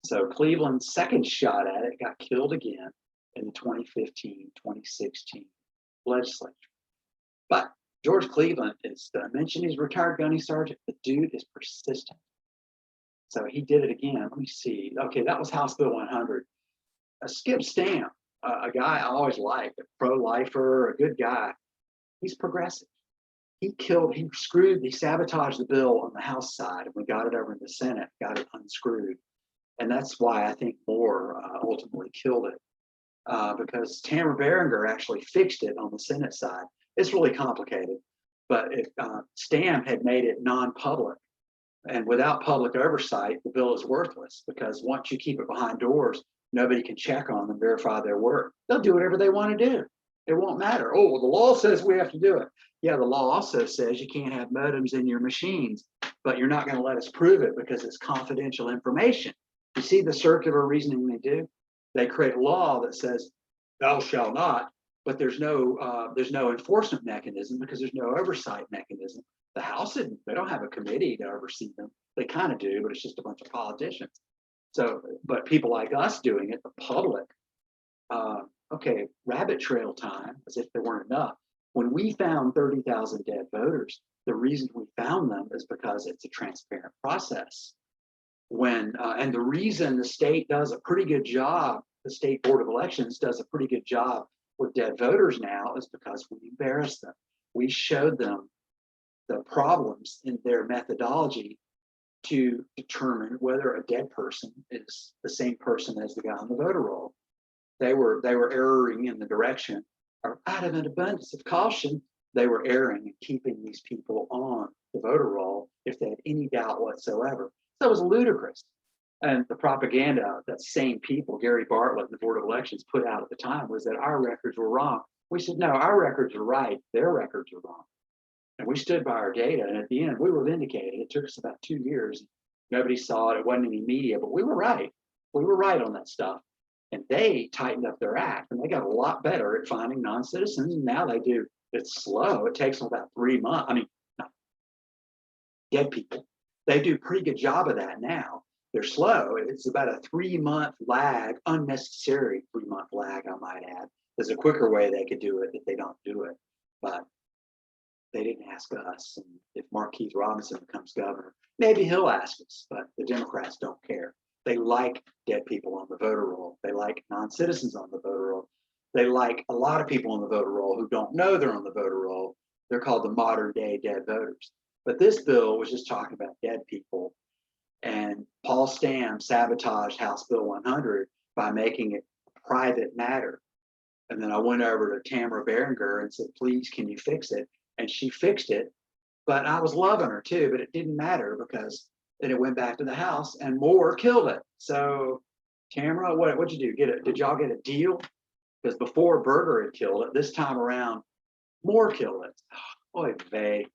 So Cleveland's second shot at it got killed again in the 2015-2016 legislature. But George Cleveland is, I mentioned he's a retired gunny sergeant. The dude is persistent. So he did it again. Let me see. Okay, that was House Bill 100. Skip Stamp, a guy I always liked, a pro-lifer, a good guy. He's progressive. he sabotaged the bill on the House side, and we got it over in the Senate, got it unscrewed. And that's why I think Moore ultimately killed it, because Tamara Berger actually fixed it on the Senate side. It's really complicated, but Stam had made it non-public. And without public oversight, the bill is worthless, because once you keep it behind doors, nobody can check on them, verify their work. They'll do whatever they want to do. It won't matter. Oh, well, the law says we have to do it. Yeah, the law also says you can't have modems in your machines, but you're not going to let us prove it because it's confidential information. You see the circular reasoning they do? They create a law that says thou shalt not, but there's no enforcement mechanism because there's no oversight mechanism. The House didn't, they don't have a committee to oversee them. They kind of do, but it's just a bunch of politicians. So, but people like us doing it, the public, okay, rabbit trail time, as if there weren't enough. When we found 30,000 dead voters, the reason we found them is because it's a transparent process. And the reason the state does a pretty good job, the State Board of Elections does a pretty good job with dead voters now, is because we embarrassed them. We showed them the problems in their methodology to determine whether a dead person is the same person as the guy on the voter roll. They were erring in the direction, or out of an abundance of caution, they were erring and keeping these people on the voter roll if they had any doubt whatsoever. So it was ludicrous. And the propaganda that same people, Gary Bartlett and the Board of Elections, put out at the time was that our records were wrong. We said, no, our records are right. Their records are wrong. And we stood by our data. And at the end, we were vindicated. It took us about 2 years. Nobody saw it. It wasn't any media, but we were right. We were right on that stuff. And they tightened up their act, and they got a lot better at finding non-citizens. And now they do. It's slow. It takes them about 3 months. I mean, not dead people. They do a pretty good job of that now. They're slow. It's about a 3-month lag, unnecessary 3-month lag, I might add. There's a quicker way they could do it if they don't do it. But they didn't ask us. And if Marquise Robinson becomes governor, maybe he'll ask us, but the Democrats don't care. They like dead people on the voter roll. They like non-citizens on the voter roll. They like a lot of people on the voter roll who don't know they're on the voter roll. They're called the modern day dead voters. But this bill was just talking about dead people. And Paul Stam sabotaged House Bill 100 by making it a private matter. And then I went over to Tamara Berger and said, please, can you fix it? And she fixed it. But I was loving her too, but it didn't matter because then it went back to the House and Moore killed it. So Tamara, what'd you do? Did y'all get a deal? Because before Berger had killed it, this time around, Moore killed it. Oh, boy, vey.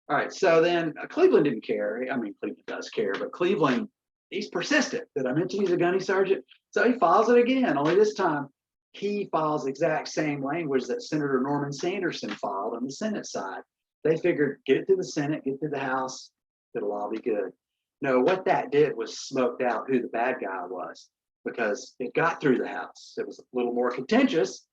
All right, so then Cleveland didn't care. I mean, Cleveland does care, but Cleveland, he's persistent. Did I mention he's a gunny sergeant? So he files it again, only this time he files the exact same language that Senator Norman Sanderson filed on the Senate side. They figured, get it to the Senate, get it to the House, it'll all be good. No, what that did was smoked out who the bad guy was, because it got through the House. It was a little more contentious.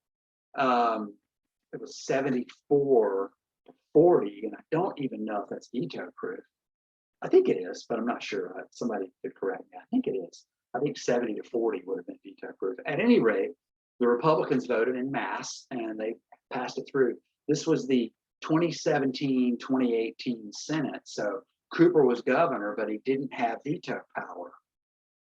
It was 74 to 40, and I don't even know if that's veto proof. I think it is, but I'm not sure. Somebody could correct me. I think it is. I think 70 to 40 would have been veto proof. At any rate, the Republicans voted en masse and they passed it through. This was the 2017-2018 Senate. So Cooper was governor, but he didn't have veto power.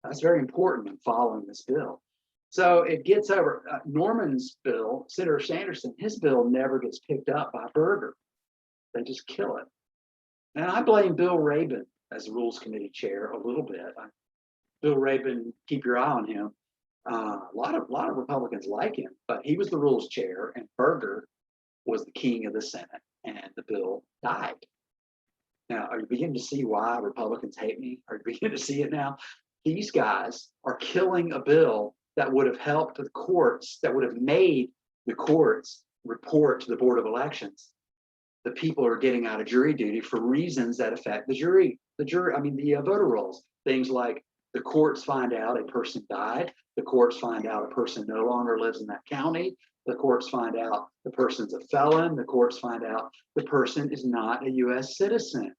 That's very important in following this bill. So it gets over. Norman's bill, Senator Sanderson, his bill never gets picked up by Berger. They just kill it. And I blame Bill Rabin as the Rules Committee chair a little bit. Bill Rabin, keep your eye on him. A lot of Republicans like him, but he was the Rules chair, and Berger was the king of the Senate, and the bill died. Now, are you beginning to see why Republicans hate me? Are you beginning to see it now? These guys are killing a bill that would have helped the courts, that would have made the courts report to the Board of Elections. The people are getting out of jury duty for reasons that affect the voter rolls. Things like the courts find out a person died. The courts find out a person no longer lives in that county. The courts find out the person's a felon. The courts find out the person is not a U.S. citizen.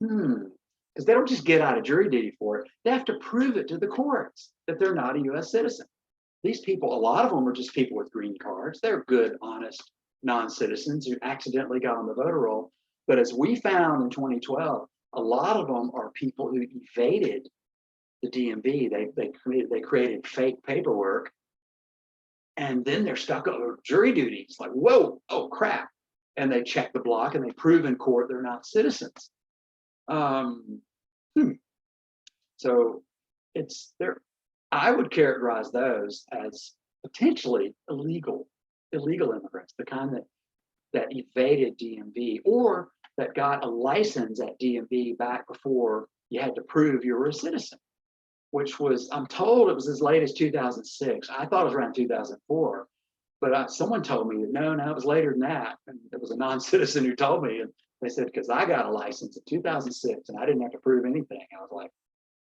Because they don't just get out of jury duty for it. They have to prove it to the courts that they're not a U.S. citizen. These people, a lot of them are just people with green cards. They're good, honest non-citizens who accidentally got on the voter roll. But as we found in 2012, a lot of them are people who evaded the DMV. They created fake paperwork, and then they're stuck on jury duty. It's like, whoa, oh crap. And they check the block and they prove in court they're not citizens. So it's there. I would characterize those as potentially illegal immigrants, the kind that evaded DMV or that got a license at DMV back before you had to prove you were a citizen, which was, I'm told it was as late as 2006. I thought it was around 2004, but someone told me that no, it was later than that. And it was a non-citizen who told me, and they said, because I got a license in 2006 and I didn't have to prove anything. I was like,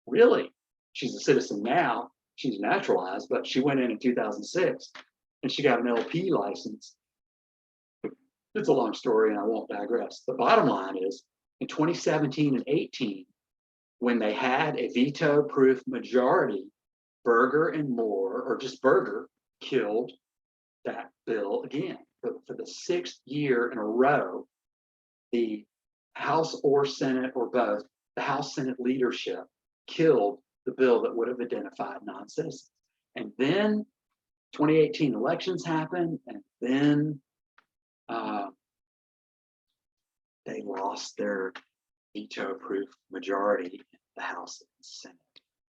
really? She's a citizen now. She's naturalized, but she went in 2006 and she got an LP license. It's a long story and I won't digress. The bottom line is in 2017 and 18, when they had a veto-proof majority, Berger and Moore, or just Berger, killed that bill again. For the 6th year in a row, the House or Senate or both, the House Senate leadership killed the bill that would have identified non-citizens. And then 2018 elections happened, and then they lost their veto-proof majority in the House and Senate.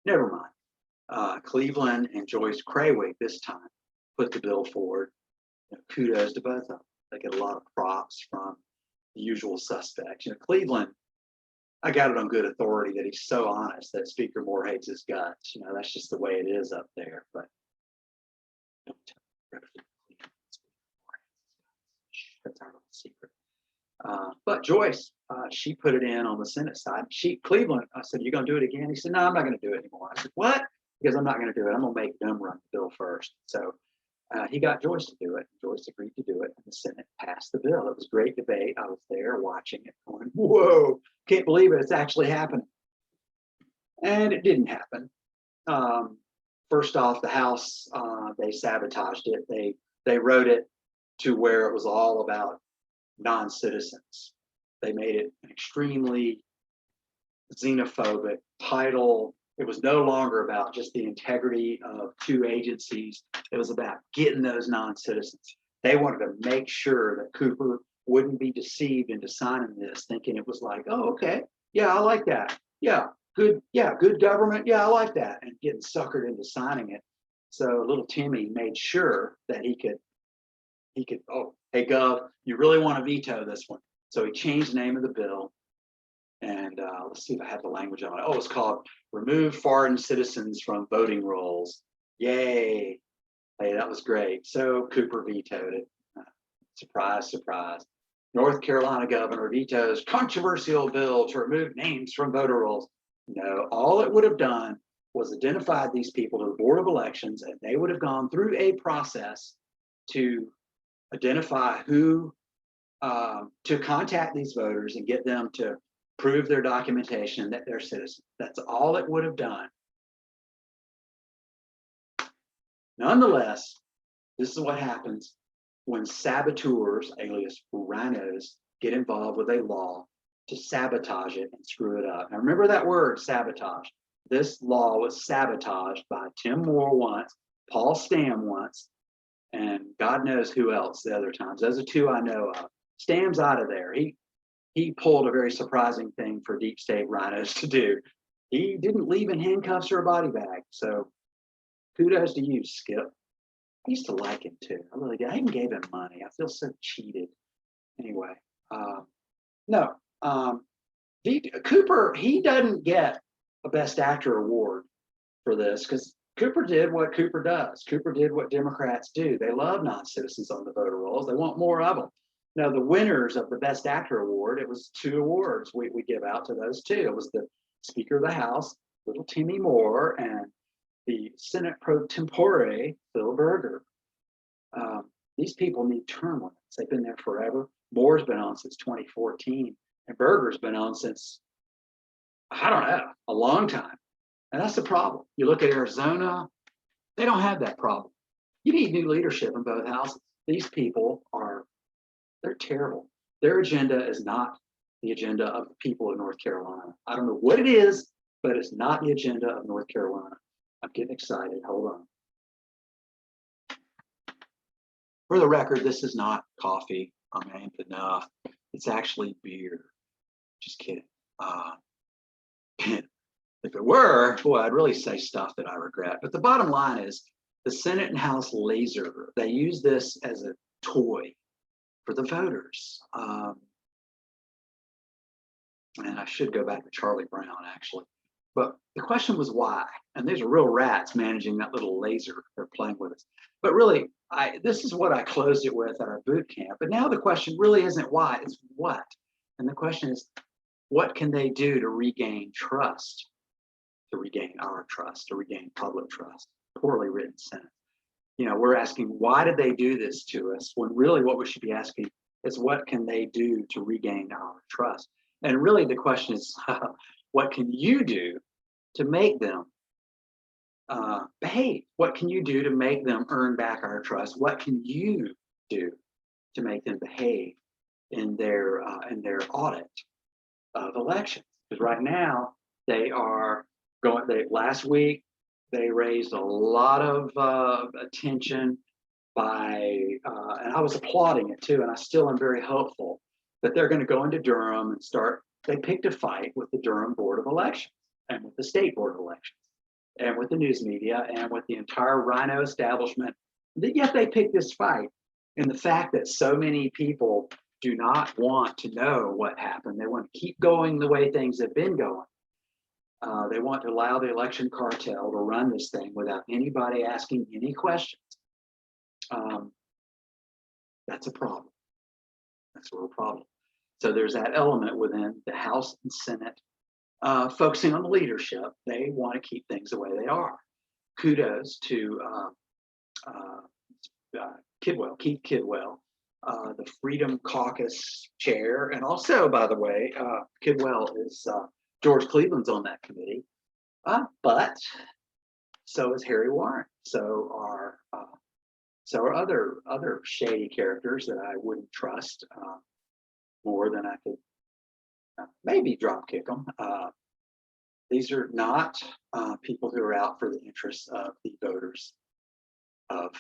Never mind. Cleveland and Joyce Crawick this time put the bill forward. Kudos to both of them. They get a lot of props from the usual suspects. Cleveland, I got it on good authority that he's so honest that Speaker Moore hates his guts. That's just the way it is up there. But don't tell me. That's our little secret. But Joyce, she put it in on the Senate side. Cleveland, I said, "You gonna do it again?" He said, "No, I'm not gonna do it anymore." I said, "What?" Because I'm not gonna do it. I'm gonna make them run the bill first. So he got Joyce to do it. Joyce agreed to do it, and the Senate passed the bill. It was a great debate. I was there watching it, going, "Whoa, can't believe it! It's actually happening." And it didn't happen. First off, the House, they sabotaged it. They wrote it to where it was all about non-citizens. They made it an extremely xenophobic title. It was no longer about just the integrity of two agencies. It was about getting those non-citizens. They wanted to make sure that Cooper wouldn't be deceived into signing this, thinking it was like, oh, okay, yeah, I like that. Yeah, good government. Yeah, I like that. And getting suckered into signing it. So little Timmy made sure that he could, oh, hey, Gov, you really want to veto this one. So he changed the name of the bill. And let's see if I have the language on it. Oh, it's called Remove Foreign Citizens from Voting Rolls. Yay. Hey, that was great. So Cooper vetoed it. Surprise, surprise. North Carolina governor vetoes controversial bill to remove names from voter rolls. No, all it would have done was identified these people to the Board of Elections, and they would have gone through a process to identify who, to contact these voters and get them to prove their documentation that they're citizens. That's all it would have done. Nonetheless, this is what happens when saboteurs, alias rhinos, get involved with a law to sabotage it and screw it up. Now remember that word, sabotage. This law was sabotaged by Tim Moore once, Paul Stam once, and God knows who else the other times. Those are two I know of. Stam's out of there. He pulled a very surprising thing for deep state rhinos to do. He didn't leave in handcuffs or a body bag. So kudos to you, Skip. I used to like him too. I really did. I even gave him money. I feel so cheated. Anyway, Cooper, he doesn't get a Best Actor award for this because Cooper did what Cooper does. Cooper did what Democrats do. They love non-citizens on the voter rolls. They want more of them. Now, the winners of the Best Actor award, it was 2 awards we give out to those two. It was the Speaker of the House, little Timmy Moore, and the Senate pro tempore, Phil Berger. These people need term limits. They've been there forever. Moore's been on since 2014, and Berger's been on since, I don't know, a long time. And that's the problem. You look at Arizona, they don't have that problem. You need new leadership in both houses. These people are They're terrible. Their agenda is not the agenda of the people of North Carolina. I don't know what it is, but it's not the agenda of North Carolina. I'm getting excited. Hold on. For the record, this is not coffee. I'm amped enough. It's actually beer. Just kidding. If it were, boy, I'd really say stuff that I regret. But the bottom line is the Senate and House laser, they use this as a toy for the voters. And I should go back to Charlie Brown, actually. But the question was why? And these are real rats managing that little laser. They're playing with us. But really, this is what I closed it with at our boot camp. But now the question really isn't why, it's what. And the question is, what can they do to regain trust, to regain our trust, to regain public trust? Poorly written sentence. You know, we're asking, why did they do this to us? When really what we should be asking is, what can they do to regain our trust? And really the question is, what can you do to make them behave? What can you do to make them earn back our trust? What can you do to make them behave in their audit of elections? Because right now they are going. Last week they raised a lot of attention by, and I was applauding it too, and I still am very hopeful that they're going to go into Durham and start. They picked a fight with the Durham Board of Elections and with the State Board of Elections and with the news media and with the entire Rhino establishment. Yet they picked this fight. And the fact that so many people do not want to know what happened, they want to keep going the way things have been going. They want to allow the election cartel to run this thing without anybody asking any questions. That's a problem. That's a real problem. So there's that element within the House and Senate, focusing on the leadership. They want to keep things the way they are. Kudos to Kidwell, Keith Kidwell, the Freedom Caucus chair. And also, by the way, Kidwell is George Cleveland's on that committee, but so is Harry Warren. So are other shady characters that I wouldn't trust more than I could maybe drop kick them. These are not people who are out for the interests of the voters of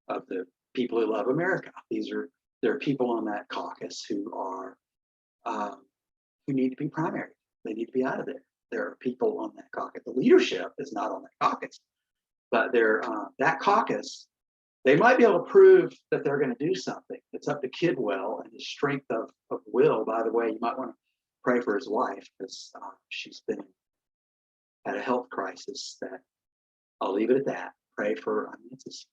the people who love America. There are people on that caucus who are who need to be primary. They need to be out of there. There are people on that caucus. The leadership is not on that caucus, but that caucus. They might be able to prove that they're going to do something. It's up to Kidwell and his strength of will. By the way, you might want to pray for his wife because she's been at a health crisis. That I'll leave it at that. Pray for. I mean, it's his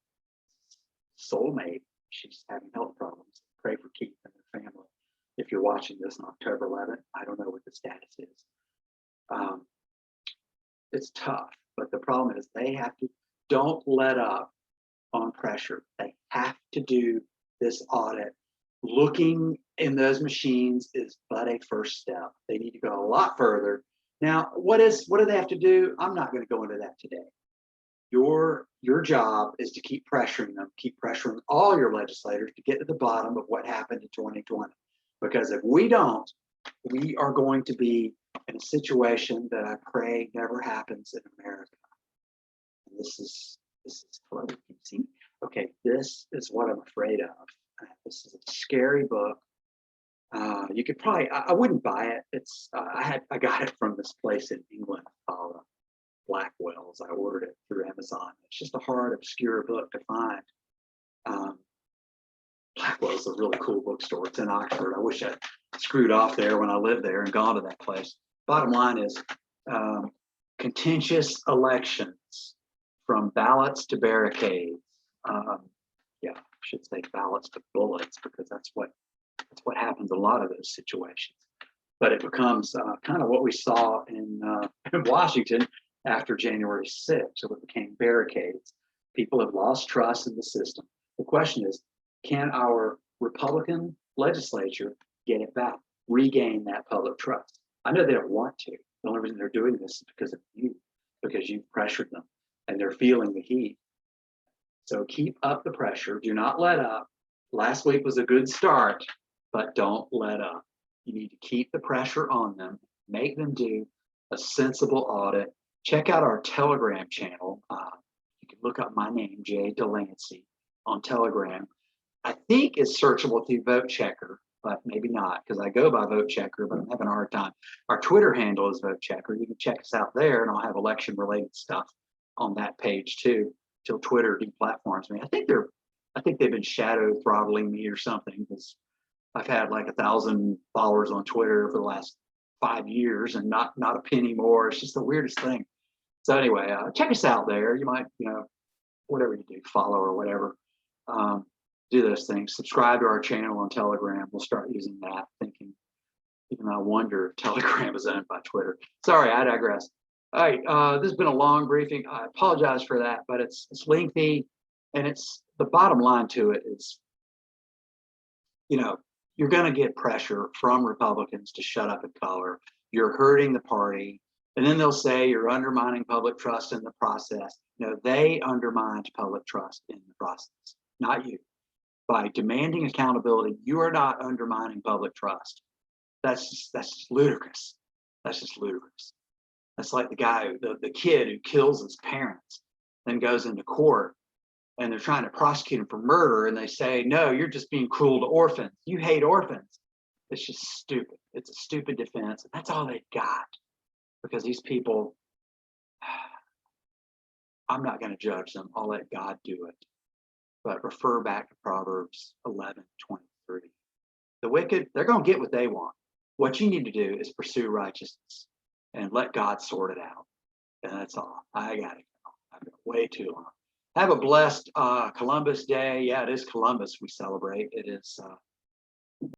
soulmate. She's having health problems. Pray for Keith and her family. If you're watching this on October 11th, I don't know what the status is. It's tough, but the problem is they have to. Don't let up on pressure. They have to do this audit. Looking in those machines is but a first step. They need to go a lot further. Now, what do they have to do? I'm not going to go into that today. Your job is to keep pressuring them, keep pressuring all your legislators to get to the bottom of what happened in 2020. Because if we don't, we are going to be in a situation that I pray never happens in America. And this is hello, can you see? Okay, this is what I'm afraid of. This is a scary book. You could probably, I wouldn't buy it. It's I got it from this place in England called Blackwell's. I ordered it through Amazon. It's just a hard, obscure book to find. Blackwell's a really cool bookstore. It's in Oxford. I wish I screwed off there when I lived there and gone to that place. Bottom line is contentious elections. From ballots to barricades. Yeah, I should say ballots to bullets because that's what happens in a lot of those situations. But it becomes kind of what we saw in Washington after January 6th. So it became barricades. People have lost trust in the system. The question is, can our Republican legislature get it back, regain that public trust? I know they don't want to. The only reason they're doing this is because of you, because you've pressured them. And they're feeling the heat. So keep up the pressure. Do not let up. last week was a good start, but don't let up. You need to keep the pressure on them, make them do a sensible audit. Check out our Telegram channel. You can look up my name, Jay Delancey, on Telegram. I think it's searchable through Vote Checker, but maybe not, because I go by Vote Checker, but I'm having a hard time. Our Twitter handle is Vote Checker. You can check us out there, and I'll have election-related stuff on that page too, till Twitter deplatforms me. I think they've been shadow throttling me or something, because I've had like 1,000 followers on Twitter for the last 5 years and not a penny more. It's just the weirdest thing. So anyway, check us out there. You might, whatever you do, follow or whatever. Do those things. Subscribe to our channel on Telegram. We'll start using that, thinking, even I wonder if Telegram is owned by Twitter. Sorry, I digress. All right, this has been a long briefing. I apologize for that, but it's lengthy, and it's the bottom line to it is, you're going to get pressure from Republicans to shut up and color. You're hurting the party. And then they'll say you're undermining public trust in the process. They undermined public trust in the process, not you. By demanding accountability, you are not undermining public trust. That's just ludicrous. That's just ludicrous. That's like the kid who kills his parents, then goes into court, and they're trying to prosecute him for murder, and they say, no, you're just being cruel to orphans. You hate orphans. It's just stupid. It's a stupid defense. And that's all they've got, because these people, I'm not going to judge them. I'll let God do it. But refer back to Proverbs 11:23. The wicked, they're going to get what they want. What you need to do is pursue righteousness and let God sort it out. And that's all. I got to go. I've been way too long. Have a blessed Columbus Day. Yeah, it is Columbus we celebrate. It is